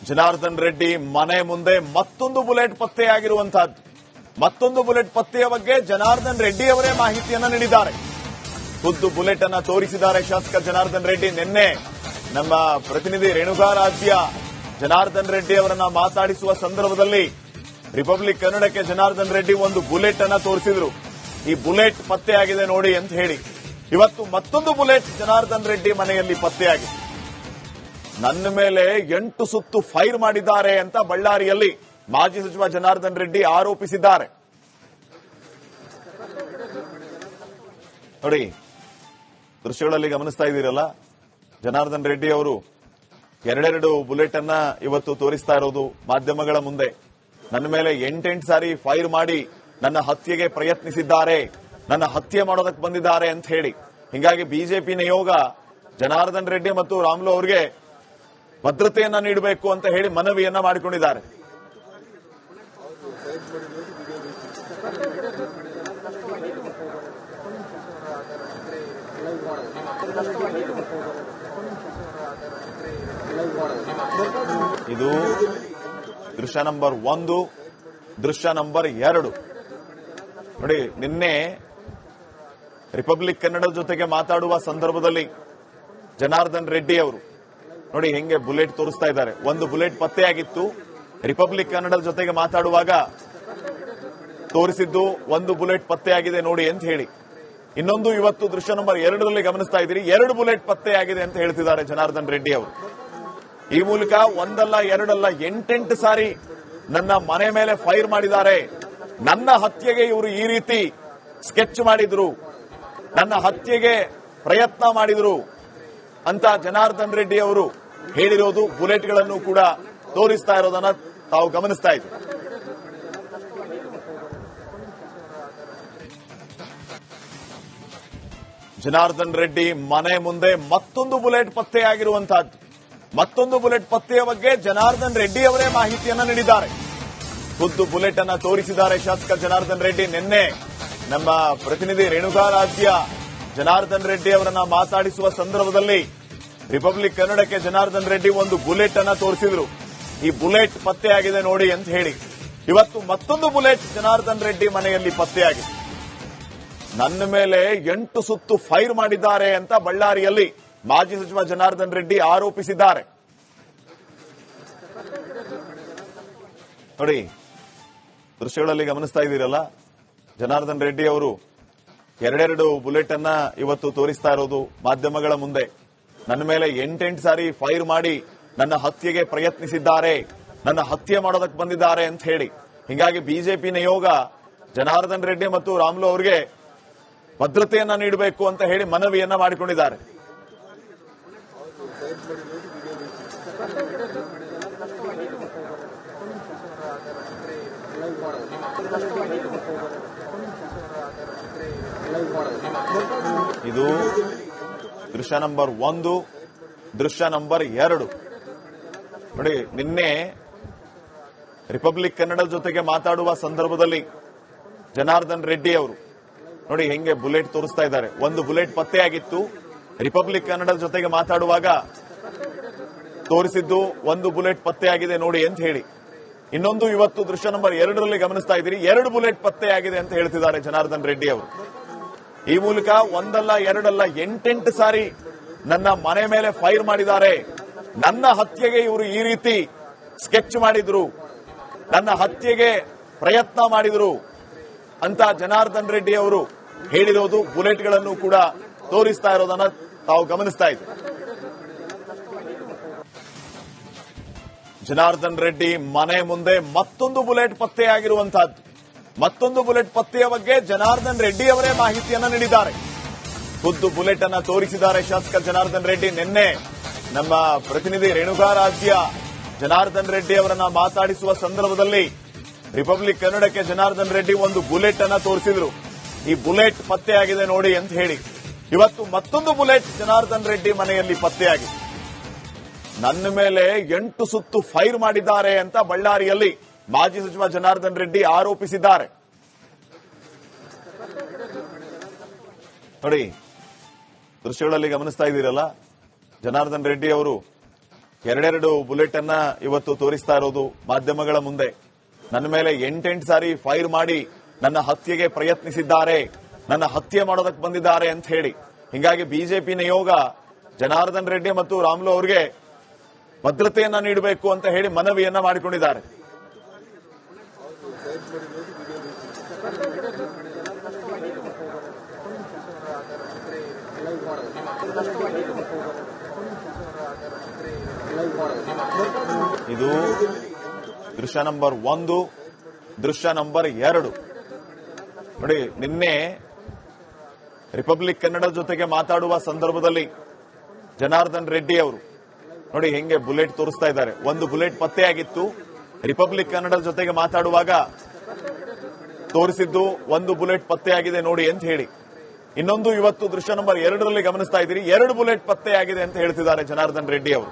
ಜನಾರ್ದನ್ ರೆಡ್ಡಿ ಮನೆ ಮುಂದೆ ಮತ್ತೊಂದು ಬುಲೆಟ್ ಪತ್ತೆಯಾಗಿರುವಂತಹದ್ದು. ಮತ್ತೊಂದು ಬುಲೆಟ್ ಪತ್ತೆಯ ಬಗ್ಗೆ ಜನಾರ್ದನ್ ರೆಡ್ಡಿ ಅವರೇ ಮಾಹಿತಿಯನ್ನ ನೀಡಿದ್ದಾರೆ. ಖುದ್ದು ಬುಲೆಟ್ ಅನ್ನ ತೋರಿಸಿದ್ದಾರೆ ಶಾಸಕ ಜನಾರ್ದನ್ ರೆಡ್ಡಿ. ನಿನ್ನೆ ನಮ್ಮ ಪ್ರತಿನಿಧಿ ರೇಣುಕಾರಾಧ್ಯ ಜನಾರ್ದನ್ ರೆಡ್ಡಿ ಅವರನ್ನ ಮಾತಾಡಿಸುವ ಸಂದರ್ಭದಲ್ಲಿ ರಿಪಬ್ಲಿಕ್ ಕನ್ನಡಕ್ಕೆ ಜನಾರ್ದನ್ ರೆಡ್ಡಿ ಒಂದು ಬುಲೆಟ್ ಅನ್ನ ತೋರಿಸಿದ್ರು. ಈ ಬುಲೆಟ್ ಪತ್ತೆಯಾಗಿದೆ ನೋಡಿ ಅಂತ ಹೇಳಿ. ಇವತ್ತು ಮತ್ತೊಂದು ಬುಲೆಟ್ ಜನಾರ್ದನ್ ರೆಡ್ಡಿ ಮನೆಯಲ್ಲಿ ಪತ್ತೆಯಾಗಿದೆ. ನನ್ನ ಮೇಲೆ 8 ಸುತ್ತು ಫೈರ್ ಮಾಡಿದ್ದಾರೆ ಅಂತ ಬಳ್ಳಾರಿಯಲ್ಲಿ ಮಾಜಿ ಸಚಿವ ಜನಾರ್ದನ್ ರೆಡ್ಡಿ ಆರೋಪಿಸಿದ್ದಾರೆ. ನೋಡಿ, ದೃಶ್ಯಗಳಲ್ಲಿ ಗಮನಿಸ್ತಾ ಇದ್ದೀರಲ್ಲ, ಜನಾರ್ದನ್ ರೆಡ್ಡಿ ಅವರು ಎರಡೆರಡು ಬುಲೆಟ್ ಅನ್ನ ಇವತ್ತು ತೋರಿಸ್ತಾ ಇರೋದು ಮಾಧ್ಯಮಗಳ ಮುಂದೆ. ನನ್ನ ಮೇಲೆ 8 ಸಾರಿ ಫೈರ್ ಮಾಡಿ ನನ್ನ ಹತ್ಯೆಗೆ ಪ್ರಯತ್ನಿಸಿದ್ದಾರೆ, ನನ್ನ ಹತ್ಯೆ ಮಾಡೋದಕ್ಕೆ ಬಂದಿದ್ದಾರೆ ಅಂತ ಹೇಳಿ. ಹಿಂಗಾಗಿ ಬಿಜೆಪಿ ನಿಯೋಗ ಜನಾರ್ದನ್ ರೆಡ್ಡಿ ಮತ್ತು ರಾಮುಲು ಅವರಿಗೆ ಭದ್ರತೆಯನ್ನ ನೀಡಬೇಕು ಅಂತ ಹೇಳಿ ಮನವಿಯನ್ನ ಮಾಡಿಕೊಂಡಿದ್ದಾರೆ. ಇದು ದೃಶ್ಯ ನಂಬರ್ 1, ದೃಶ್ಯ ನಂಬರ್ 2. ನೋಡಿ, ನಿನ್ನೆ ರಿಪಬ್ಲಿಕ್ ಕನ್ನಡದ ಜೊತೆಗೆ ಮಾತಾಡುವ ಸಂದರ್ಭದಲ್ಲಿ ಜನಾರ್ದನ್ ರೆಡ್ಡಿ ಅವರು ನೋಡಿ ಹೆಂಗೆ ಬುಲೆಟ್ ತೋರಿಸ್ತಾ ಇದ್ದಾರೆ. ಒಂದು ಬುಲೆಟ್ ಪತ್ತೆಯಾಗಿತ್ತು. ರಿಪಬ್ಲಿಕ್ ಕನ್ನಡದ ಜೊತೆಗೆ ಮಾತಾಡುವಾಗ ತೋರಿಸಿದ್ದು ಒಂದು ಬುಲೆಟ್ ಪತ್ತೆಯಾಗಿದೆ ನೋಡಿ ಅಂತ ಹೇಳಿ. ಇನ್ನೊಂದು ಇವತ್ತು ದೃಶ್ಯ ನಂಬರ್ 2ರಲ್ಲಿ ಗಮನಿಸ್ತಾ ಇದ್ದೀರಿ, 2 ಬುಲೆಟ್ ಪತ್ತೆಯಾಗಿದೆ ಅಂತ ಹೇಳ್ತಿದ್ದಾರೆ ಜನಾರ್ದನ್ ರೆಡ್ಡಿ ಅವರು. ಈ ಮೂಲಕ ಒಂದಲ್ಲ ಎರಡಲ್ಲ 8 ಸಾರಿ ನನ್ನ ಮನೆ ಮೇಲೆ ಫೈರ್ ಮಾಡಿದ್ದಾರೆ. ನನ್ನ ಹತ್ಯೆಗೆ ಇವರು ಈ ರೀತಿ ಸ್ಕೆಚ್ ಮಾಡಿದ್ರು, ನನ್ನ ಹತ್ಯೆಗೆ ಪ್ರಯತ್ನ ಮಾಡಿದ್ರು ಅಂತ ಜನಾರ್ದನ್ ರೆಡ್ಡಿ ಅವರು ಹೇಳಿರೋದು. ಬುಲೆಟ್ಗಳನ್ನು ಕೂಡ ತೋರಿಸ್ತಾ ಇರೋದನ್ನ ತಾವು ಗಮನಿಸ್ತಾ ಇದ್ದೀವಿ. ಜನಾರ್ದನ್ ರೆಡ್ಡಿ ಮನೆ ಮುಂದೆ ಮತ್ತೊಂದು ಬುಲೆಟ್ ಪತ್ತೆಯಾಗಿರುವಂತಹದ್ದು. ಮತ್ತೊಂದು ಬುಲೆಟ್ ಪತ್ತೆಯ ಬಗ್ಗೆ ಜನಾರ್ದನ್ ರೆಡ್ಡಿ ಅವರೇ ಮಾಹಿತಿಯನ್ನ ನೀಡಿದ್ದಾರೆ. ಖುದ್ದು ಬುಲೆಟ್ ಅನ್ನ ತೋರಿಸಿದ್ದಾರೆ ಶಾಸಕ ಜನಾರ್ದನ್ ರೆಡ್ಡಿ. ನಿನ್ನೆ ನಮ್ಮ ಪ್ರತಿನಿಧಿ ರೇಣುಕಾರಾಧ್ಯ ಜನಾರ್ದನ್ ರೆಡ್ಡಿ ಅವರನ್ನ ಮಾತಾಡಿಸುವ ಸಂದರ್ಭದಲ್ಲಿ ರಿಪಬ್ಲಿಕ್ ಕನ್ನಡಕ್ಕೆ ಜನಾರ್ದನ್ ರೆಡ್ಡಿ ಒಂದು ಬುಲೆಟ್ ಅನ್ನ ತೋರಿಸಿದ್ರು. ಈ ಬುಲೆಟ್ ಪತ್ತೆಯಾಗಿದೆ ನೋಡಿ ಅಂತ ಹೇಳಿ. ಇವತ್ತು ಮತ್ತೊಂದು ಬುಲೆಟ್ ಜನಾರ್ದನ್ ರೆಡ್ಡಿ ಮನೆಯಲ್ಲಿ ಪತ್ತೆಯಾಗಿದೆ. ನನ್ನ ಮೇಲೆ 8 ಸುತ್ತು ಫೈರ್ ಮಾಡಿದ್ದಾರೆ ಅಂತ ಬಳ್ಳಾರಿಯಲ್ಲಿ ಮಾಜಿ ಸಚಿವ ಜನಾರ್ದನ್ ರೆಡ್ಡಿ ಆರೋಪಿಸಿದ್ದಾರೆ. ನೋಡಿ, ದೃಶ್ಯಗಳಲ್ಲಿ ಗಮನಿಸ್ತಾ ಇದ್ದೀರಲ್ಲ, ಜನಾರ್ದನ್ ರೆಡ್ಡಿ ಅವರು ಎರಡೆರಡು ಬುಲೆಟ್ ಅನ್ನ ಇವತ್ತು ತೋರಿಸ್ತಾ ಇರೋದು ಮಾಧ್ಯಮಗಳ ಮುಂದೆ. ನನ್ನ ಮೇಲೆ 8 ಸಾರಿ ಫೈರ್ ಮಾಡಿ ನನ್ನ ಹತ್ಯೆಗೆ ಪ್ರಯತ್ನಿಸಿದ್ದಾರೆ, ನನ್ನ ಹತ್ಯೆ ಮಾಡೋದಕ್ಕೆ ಬಂದಿದ್ದಾರೆ ಅಂತ ಹೇಳಿ. ಹಿಂಗಾಗಿ ಬಿಜೆಪಿ ನಿಯೋಗ ಜನಾರ್ದನ್ ರೆಡ್ಡಿ ಮತ್ತು ರಾಮುಲು ಅವರಿಗೆ ಭದ್ರತೆಯನ್ನ ನೀಡಬೇಕು ಅಂತ ಹೇಳಿ ಮನವಿಯನ್ನ ಮಾಡಿಕೊಂಡಿದ್ದಾರೆ. ಇದು ದೃಶ್ಯ ನಂಬರ್ 1, ದೃಶ್ಯ ನಂಬರ್ 2. ನೋಡಿ, ನಿನ್ನೆ ರಿಪಬ್ಲಿಕ್ ಕನ್ನಡದ ಜೊತೆಗೆ ಮಾತಾಡುವ ಸಂದರ್ಭದಲ್ಲಿ ಜನಾರ್ದನ್ ರೆಡ್ಡಿ ಅವರು ನೋಡಿ ಹೆಂಗೆ ಬುಲೆಟ್ ತೋರಿಸ್ತಾ ಇದ್ದಾರೆ. ಒಂದು ಬುಲೆಟ್ ಪತ್ತೆಯಾಗಿತ್ತು. ರಿಪಬ್ಲಿಕ್ ಕನ್ನಡದ ಜೊತೆಗೆ ಮಾತಾಡುವಾಗ ತೋರಿಸಿದ್ದು ಒಂದು ಬುಲೆಟ್ ಪತ್ತೆಯಾಗಿದೆ ನೋಡಿ ಅಂತ ಹೇಳಿ. ಇನ್ನೊಂದು ಇವತ್ತು ದೃಶ್ಯ ನಂಬರ್ 2ರಲ್ಲಿ ಗಮನಿಸ್ತಾ ಇದ್ದೀರಿ, 2 ಬುಲೆಟ್ ಪತ್ತೆಯಾಗಿದೆ ಅಂತ ಹೇಳ್ತಿದ್ದಾರೆ ಜನಾರ್ದನ್ ರೆಡ್ಡಿ ಅವರು. ಈ ಮೂಲಕ ಒಂದಲ್ಲ ಎರಡಲ್ಲ 8 ಸಾರಿ ನನ್ನ ಮನೆ ಮೇಲೆ ಫೈರ್ ಮಾಡಿದ್ದಾರೆ. ನನ್ನ ಹತ್ಯೆಗೆ ಇವರು ಈ ರೀತಿ ಸ್ಕೆಚ್ ಮಾಡಿದ್ರು, ನನ್ನ ಹತ್ಯೆಗೆ ಪ್ರಯತ್ನ ಮಾಡಿದ್ರು ಅಂತ ಜನಾರ್ದನ್ ರೆಡ್ಡಿ ಅವರು ಹೇಳಿರೋದು. ಬುಲೆಟ್ಗಳನ್ನು ಕೂಡ ತೋರಿಸ್ತಾ ಇರೋದನ್ನ ತಾವು ಗಮನಿಸ್ತಾ ಇದ್ದೀವಿ. ಜನಾರ್ದನ್ ರೆಡ್ಡಿ ಮನೆ ಮುಂದೆ ಮತ್ತೊಂದು ಬುಲೆಟ್ ಪತ್ತೆಯಾಗಿರುವಂತಹದ್ದು. ಮತ್ತೊಂದು ಬುಲೆಟ್ ಪತ್ತೆಯ ಬಗ್ಗೆ ಜನಾರ್ದನ್ ರೆಡ್ಡಿ ಅವರೇ ಮಾಹಿತಿಯನ್ನ ನೀಡಿದ್ದಾರೆ. ಖುದ್ದು ಬುಲೆಟ್ ಅನ್ನ ತೋರಿಸಿದ್ದಾರೆ ಶಾಸಕ ಜನಾರ್ದನ್ ರೆಡ್ಡಿ. ನಿನ್ನೆ ನಮ್ಮ ಪ್ರತಿನಿಧಿ ರೇಣುಕಾರಾಧ್ಯ ಜನಾರ್ದನ್ ರೆಡ್ಡಿ ಅವರನ್ನ ಮಾತಾಡಿಸುವ ಸಂದರ್ಭದಲ್ಲಿ ರಿಪಬ್ಲಿಕ್ ಕನ್ನಡಕ್ಕೆ ಜನಾರ್ದನ್ ರೆಡ್ಡಿ ಒಂದು ಬುಲೆಟ್ ಅನ್ನ ತೋರಿಸಿದ್ರು. ಈ ಬುಲೆಟ್ ಪತ್ತೆಯಾಗಿದೆ ನೋಡಿ ಅಂತ ಹೇಳಿ. ಇವತ್ತು ಮತ್ತೊಂದು ಬುಲೆಟ್ ಜನಾರ್ದನ್ ರೆಡ್ಡಿ ಮನೆಯಲ್ಲಿ ಪತ್ತೆಯಾಗಿದೆ. ನನ್ನ ಮೇಲೆ 8 ಸುತ್ತು ಫೈರ್ ಮಾಡಿದ್ದಾರೆ ಅಂತ ಬಳ್ಳಾರಿಯಲ್ಲಿ ಮಾಜಿ ಸಚಿವ ಜನಾರ್ದನ್ ರೆಡ್ಡಿ ಆರೋಪಿಸಿದ್ದಾರೆ. ನೋಡಿ, ದೃಶ್ಯಗಳಲ್ಲಿ ಗಮನಿಸ್ತಾ ಇದ್ದೀರಲ್ಲ, ಜನಾರ್ದನ್ ರೆಡ್ಡಿ ಅವರು ಎರಡೆರಡು ಬುಲೆಟ್ ಅನ್ನ ಇವತ್ತು ತೋರಿಸ್ತಾ ಇರೋದು ಮಾಧ್ಯಮಗಳ ಮುಂದೆ. ನನ್ನ ಮೇಲೆ 8 ಸಾರಿ ಫೈರ್ ಮಾಡಿ ನನ್ನ ಹತ್ಯೆಗೆ ಪ್ರಯತ್ನಿಸಿದ್ದಾರೆ, ನನ್ನ ಹತ್ಯೆ ಮಾಡೋದಕ್ಕೆ ಬಂದಿದ್ದಾರೆ ಅಂತ ಹೇಳಿ. ಹಿಂಗಾಗಿ ಬಿಜೆಪಿ ನಿಯೋಗ ಜನಾರ್ದನ್ ರೆಡ್ಡಿ ಮತ್ತು ರಾಮುಲು ಅವರಿಗೆ ಭದ್ರತೆಯನ್ನ ನೀಡಬೇಕು ಅಂತ ಹೇಳಿ ಮನವಿಯನ್ನ ಮಾಡಿಕೊಂಡಿದ್ದಾರೆ. ಇದು ದೃಶ್ಯ ನಂಬರ್ 1, ದೃಶ್ಯ ನಂಬರ್ 2 ನೋಡಿ. ನಿನ್ನೆ ರಿಪಬ್ಲಿಕ್ ಕನ್ನಡ ಜೊತೆಗೆ ಮಾತಾಡುವ ಸಂದರ್ಭದಲ್ಲಿ ಜನಾರ್ದನ್ ರೆಡ್ಡಿ ಅವರು ನೋಡಿ ಹೆಂಗೆ ಬುಲೆಟ್ ತೋರಿಸ್ತಾ ಇದ್ದಾರೆ. ಒಂದು ಬುಲೆಟ್ ಪತ್ತೆಯಾಗಿತ್ತು, ರಿಪಬ್ಲಿಕ್ ಕನ್ನಡ ಜೊತೆಗೆ ಮಾತಾಡುವಾಗ ತೋರಿಸಿದ್ದು ಒಂದು ಬುಲೆಟ್ ಪತ್ತೆಯಾಗಿದೆ ನೋಡಿ ಅಂತ ಹೇಳಿ. ಇನ್ನೊಂದು ಇವತ್ತು ದೃಶ್ಯ ನಂಬರ್ 2ರಲ್ಲಿ ಗಮನಿಸ್ತಾ ಇದ್ದೀರಿ, 2 ಬುಲೆಟ್ ಪತ್ತೆಯಾಗಿದೆ ಅಂತ ಹೇಳ್ತಿದ್ದಾರೆ ಜನಾರ್ದನ್ ರೆಡ್ಡಿ ಅವರು.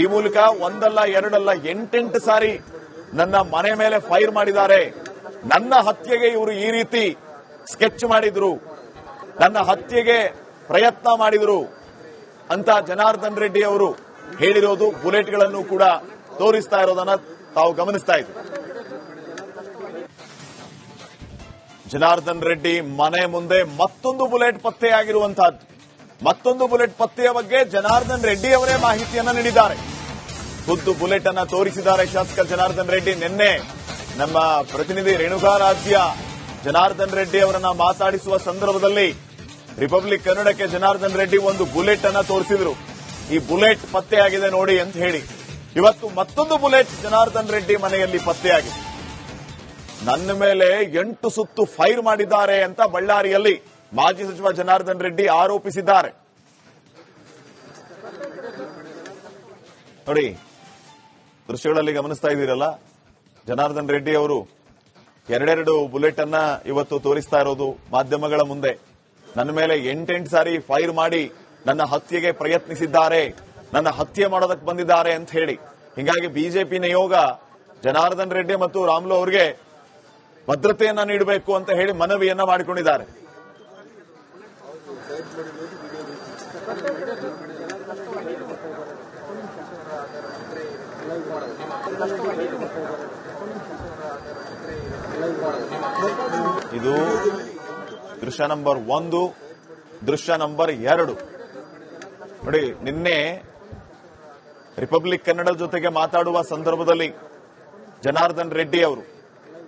ಈ ಮೂಲಕ ಒಂದಲ್ಲ ಎರಡಲ್ಲ 8 ಸಾರಿ ನನ್ನ ಮನೆ ಮೇಲೆ ಫೈರ್ ಮಾಡಿದ್ದಾರೆ, ನನ್ನ ಹತ್ಯೆಗೆ ಇವರು ಈ ರೀತಿ ಸ್ಕೆಚ್ ಮಾಡಿದ್ರು, ನನ್ನ ಹತ್ಯೆಗೆ ಪ್ರಯತ್ನ ಮಾಡಿದ್ರು ಅಂತ ಜನಾರ್ದನ್ ರೆಡ್ಡಿ ಅವರು ಹೇಳಿರೋದು ಬುಲೆಟ್ಗಳನ್ನು ಕೂಡ ತೋರಿಸ್ತಾ ಇರೋದನ್ನ ತಾವು ಗಮನಿಸ್ತಾ ಇದ್ದೀವಿ. ಜನಾರ್ದನ್ ರೆಡ್ಡಿ ಮನೆ ಮುಂದೆ ಮತ್ತೊಂದು ಬುಲೆಟ್ ಪತ್ತೆಯಾಗಿರುವಂತಹದ್ದು. ಮತ್ತೊಂದು ಬುಲೆಟ್ ಪತ್ತೆಯ ಬಗ್ಗೆ ಜನಾರ್ದನ್ ರೆಡ್ಡಿ ಅವರೇ ಮಾಹಿತಿಯನ್ನ ನೀಡಿದ್ದಾರೆ. ಖುದ್ದು ಬುಲೆಟ್ ಅನ್ನ ತೋರಿಸಿದ್ದಾರೆ ಶಾಸಕ ಜನಾರ್ದನ್ ರೆಡ್ಡಿ. ನಿನ್ನೆ ನಮ್ಮ ಪ್ರತಿನಿಧಿ ರೇಣುಕಾರಾಧ್ಯ ಜನಾರ್ದನ್ ರೆಡ್ಡಿ ಅವರನ್ನ ಮಾತಾಡಿಸುವ ಸಂದರ್ಭದಲ್ಲಿ ರಿಪಬ್ಲಿಕ್ ಕನ್ನಡಕ್ಕೆ ಜನಾರ್ದನ್ ರೆಡ್ಡಿ ಒಂದು ಬುಲೆಟ್ ಅನ್ನ ತೋರಿಸಿದ್ರು. ಈ ಬುಲೆಟ್ ಪತ್ತೆಯಾಗಿದೆ ನೋಡಿ ಅಂತ ಹೇಳಿ. ಇವತ್ತು ಮತ್ತೊಂದು ಬುಲೆಟ್ ಜನಾರ್ದನ್ ರೆಡ್ಡಿ ಮನೆಯಲ್ಲಿ ಪತ್ತೆಯಾಗಿದೆ. ನನ್ನ ಮೇಲೆ 8 ಸುತ್ತು ಫೈರ್ ಮಾಡಿದ್ದಾರೆ ಅಂತ ಬಳ್ಳಾರಿಯಲ್ಲಿ ಮಾಜಿ ಸಚಿವ ಜನಾರ್ದನ್ ರೆಡ್ಡಿ ಆರೋಪಿಸಿದ್ದಾರೆ. ನೋಡಿ ದೃಶ್ಯಗಳಲ್ಲಿ ಗಮನಿಸ್ತಾ ಇದ್ದೀರಲ್ಲ, ಜನಾರ್ದನ್ ರೆಡ್ಡಿ ಅವರು ಎರಡೆರಡು ಬುಲೆಟ್ ಅನ್ನ ಇವತ್ತು ತೋರಿಸ್ತಾ ಇರೋದು ಮಾಧ್ಯಮಗಳ ಮುಂದೆ. ನನ್ನ ಮೇಲೆ 8 ಸಾರಿ ಫೈರ್ ಮಾಡಿ ನನ್ನ ಹತ್ಯೆಗೆ ಪ್ರಯತ್ನಿಸಿದ್ದಾರೆ, ನನ್ನ ಹತ್ಯೆ ಮಾಡೋದಕ್ಕೆ ಬಂದಿದ್ದಾರೆ ಅಂತ ಹೇಳಿ. ಹಿಂಗಾಗಿ ಬಿಜೆಪಿ ನಿಯೋಗ ಜನಾರ್ದನ್ ರೆಡ್ಡಿ ಮತ್ತು ರಾಮುಲು ಅವರಿಗೆ ಭದ್ರತೆಯನ್ನ ನೀಡಬೇಕು ಅಂತ ಹೇಳಿ ಮನವಿಯನ್ನ ಮಾಡಿಕೊಂಡಿದ್ದಾರೆ. ಇದು ದೃಶ್ಯ ನಂಬರ್ 1, ದೃಶ್ಯ ನಂಬರ್ 2 ನೋಡಿ. ನಿನ್ನೆ ರಿಪಬ್ಲಿಕ್ ಕನ್ನಡ ಜೊತೆಗೆ ಮಾತಾಡುವ ಸಂದರ್ಭದಲ್ಲಿ ಜನಾರ್ದನ್ ರೆಡ್ಡಿ ಅವರು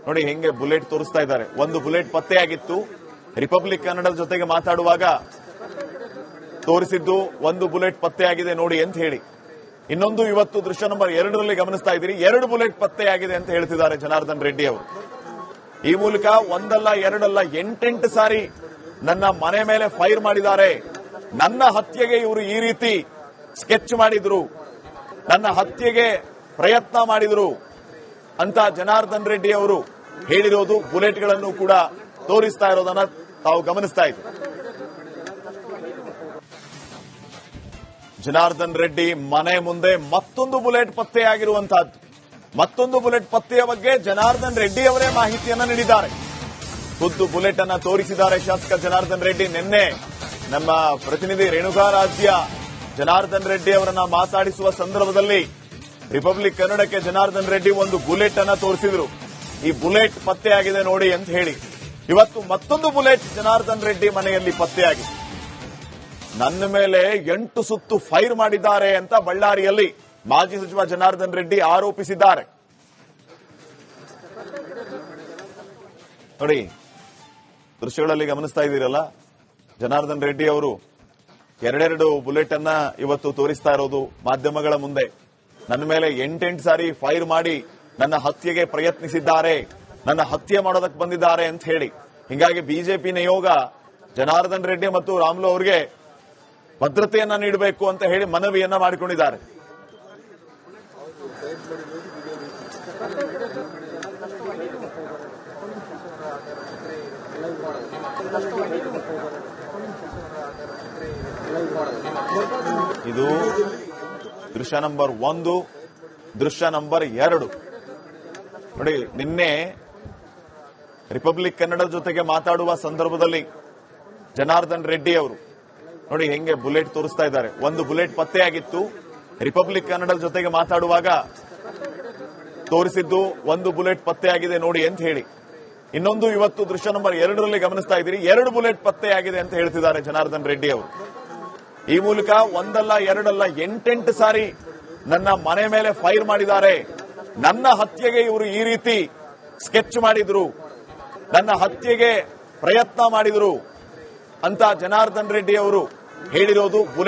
ನೋಡಿ ಹೆಂಗೆ ಬುಲೆಟ್ ತೋರಿಸ್ತಾ ಇದ್ದಾರೆ. ಒಂದು ಬುಲೆಟ್ ಪತ್ತೆಯಾಗಿತ್ತು, ರಿಪಬ್ಲಿಕ್ ಕನ್ನಡ ಜೊತೆಗೆ ಮಾತಾಡುವಾಗ ತೋರಿಸಿದ್ದು ಒಂದು ಬುಲೆಟ್ ಪತ್ತೆಯಾಗಿದೆ ನೋಡಿ ಅಂತ ಹೇಳಿ. ಇನ್ನೊಂದು ಇವತ್ತು ದೃಶ್ಯ ನಂಬರ್ 2ರಲ್ಲಿ ಗಮನಿಸ್ತಾ ಇದ್ದೀರಿ, 2 ಬುಲೆಟ್ ಪತ್ತೆಯಾಗಿದೆ ಅಂತ ಹೇಳ್ತಿದ್ದಾರೆ ಜನಾರ್ದನ್ ರೆಡ್ಡಿ ಅವರು. ಈ ಮೂಲಕ ಒಂದಲ್ಲ ಎರಡಲ್ಲ 8 ಸಾರಿ ನನ್ನ ಮನೆ ಮೇಲೆ ಫೈರ್ ಮಾಡಿದ್ದಾರೆ, ನನ್ನ ಹತ್ಯೆಗೆ ಇವರು ಈ ರೀತಿ ಸ್ಕೆಚ್ ಮಾಡಿದ್ರು, ನನ್ನ ಹತ್ಯೆಗೆ ಪ್ರಯತ್ನ ಮಾಡಿದ್ರು ಅಂತ ಜನಾರ್ದನ್ ರೆಡ್ಡಿ ಅವರು ಹೇಳಿರೋದು ಬುಲೆಟ್ಗಳನ್ನು ಕೂಡ ತೋರಿಸ್ತಾ ಇರೋದನ್ನ ತಾವು ಗಮನಿಸ್ತಾ ಇದ್ದೀವಿ. ಜನಾರ್ದನ್ ರೆಡ್ಡಿ ಮನೆ ಮುಂದೆ ಮತ್ತೊಂದು ಬುಲೆಟ್ ಪತ್ತೆಯಾಗಿರುವಂತಹದ್ದು. ಮತ್ತೊಂದು ಬುಲೆಟ್ ಪತ್ತೆಯ ಬಗ್ಗೆ ಜನಾರ್ದನ್ ರೆಡ್ಡಿ ಅವರೇ ಮಾಹಿತಿಯನ್ನ ನೀಡಿದ್ದಾರೆ. ಖುದ್ದು ಬುಲೆಟ್ ಅನ್ನ ತೋರಿಸಿದ್ದಾರೆ ಶಾಸಕ ಜನಾರ್ದನ್ ರೆಡ್ಡಿ. ನಿನ್ನೆ ನಮ್ಮ ಪ್ರತಿನಿಧಿ ರೇಣುಕಾರಾಧ್ಯ ಜನಾರ್ದನ್ ರೆಡ್ಡಿ ಅವರನ್ನ ಮಾತಾಡಿಸುವ ಸಂದರ್ಭದಲ್ಲಿ ರಿಪಬ್ಲಿಕ್ ಕನ್ನಡಕ್ಕೆ ಜನಾರ್ದನ್ ರೆಡ್ಡಿ ಒಂದು ಬುಲೆಟ್ ಅನ್ನ ತೋರಿಸಿದ್ರು. ಈ ಬುಲೆಟ್ ಪತ್ತೆಯಾಗಿದೆ ನೋಡಿ ಅಂತ ಹೇಳಿ. ಇವತ್ತು ಮತ್ತೊಂದು ಬುಲೆಟ್ ಜನಾರ್ದನ್ ರೆಡ್ಡಿ ಮನೆಯಲ್ಲಿ ಪತ್ತೆಯಾಗಿದೆ. ನನ್ನ ಮೇಲೆ 8 ಸುತ್ತು ಫೈರ್ ಮಾಡಿದ್ದಾರೆ ಅಂತ ಬಳ್ಳಾರಿಯಲ್ಲಿ ಮಾಜಿ ಸಚಿವ ಜನಾರ್ದನ್ ರೆಡ್ಡಿ ಆರೋಪಿಸಿದ್ದಾರೆ. ನೋಡಿ ದೃಶ್ಯಗಳಲ್ಲಿ ಗಮನಿಸ್ತಾ ಇದ್ದೀರಲ್ಲ, ಜನಾರ್ದನ್ ರೆಡ್ಡಿ ಅವರು ಎರಡೆರಡು ಬುಲೆಟ್ ಅನ್ನ ಇವತ್ತು ತೋರಿಸ್ತಾ ಇರೋದು ಮಾಧ್ಯಮಗಳ ಮುಂದೆ. ನನ್ನ ಮೇಲೆ 8 ಸಾರಿ ಫೈರ್ ಮಾಡಿ ನನ್ನ ಹತ್ಯೆಗೆ ಪ್ರಯತ್ನಿಸಿದ್ದಾರೆ, ನನ್ನ ಹತ್ಯೆ ಮಾಡೋದಕ್ಕೆ ಬಂದಿದ್ದಾರೆ ಅಂತ ಹೇಳಿ. ಹಿಂಗಾಗಿ ಬಿಜೆಪಿ ನಿಯೋಗ ಜನಾರ್ದನ್ ರೆಡ್ಡಿ ಮತ್ತು ರಾಮುಲು ಅವರಿಗೆ ಭದ್ರತೆಯನ್ನ ನೀಡಬೇಕು ಅಂತ ಹೇಳಿ ಮನವಿಯನ್ನ ಮಾಡಿಕೊಂಡಿದ್ದಾರೆ. ಇದು ದೃಶ್ಯ ನಂಬರ್ 1, ದೃಶ್ಯ ನಂಬರ್ 2 ನೋಡಿ. ನಿನ್ನೆ ರಿಪಬ್ಲಿಕ್ ಕನ್ನಡ ಜೊತೆಗೆ ಮಾತಾಡುವ ಸಂದರ್ಭದಲ್ಲಿ ಜನಾರ್ದನ್ ರೆಡ್ಡಿ ಅವರು ನೋಡಿ ಹೆಂಗೆ ಬುಲೆಟ್ ತೋರಿಸ್ತಾ ಇದ್ದಾರೆ. ಒಂದು ಬುಲೆಟ್ ಪತ್ತೆಯಾಗಿತ್ತು, ರಿಪಬ್ಲಿಕ್ ಕನ್ನಡದ ಜೊತೆಗೆ ಮಾತಾಡುವಾಗ ತೋರಿಸಿದ್ದು ಒಂದು ಬುಲೆಟ್ ಪತ್ತೆಯಾಗಿದೆ ನೋಡಿ ಅಂತ ಹೇಳಿ. ಇನ್ನೊಂದು ಇವತ್ತು ದೃಶ್ಯ ನಂಬರ್ 2ರಲ್ಲಿ ಗಮನಿಸ್ತಾ ಇದ್ದೀರಿ, 2 ಬುಲೆಟ್ ಪತ್ತೆಯಾಗಿದೆ ಅಂತ ಹೇಳ್ತಿದ್ದಾರೆ ಜನಾರ್ದನ್ ರೆಡ್ಡಿ ಅವರು. ಈ ಮೂಲಕ ಒಂದಲ್ಲ ಎರಡಲ್ಲ 8 ಸಾರಿ ನನ್ನ ಮನೆ ಮೇಲೆ ಫೈರ್ ಮಾಡಿದ್ದಾರೆ, ನನ್ನ ಹತ್ಯೆಗೆ ಇವರು ಈ ರೀತಿ ಸ್ಕೆಚ್ ಮಾಡಿದ್ರು, ನನ್ನ ಹತ್ಯೆಗೆ ಪ್ರಯತ್ನ ಮಾಡಿದ್ರು ಅಂತ ಜನಾರ್ದನ್ ರೆಡ್ಡಿ ಅವರು ಹೇಳಿರೋದು. ಬುಲೆಟ್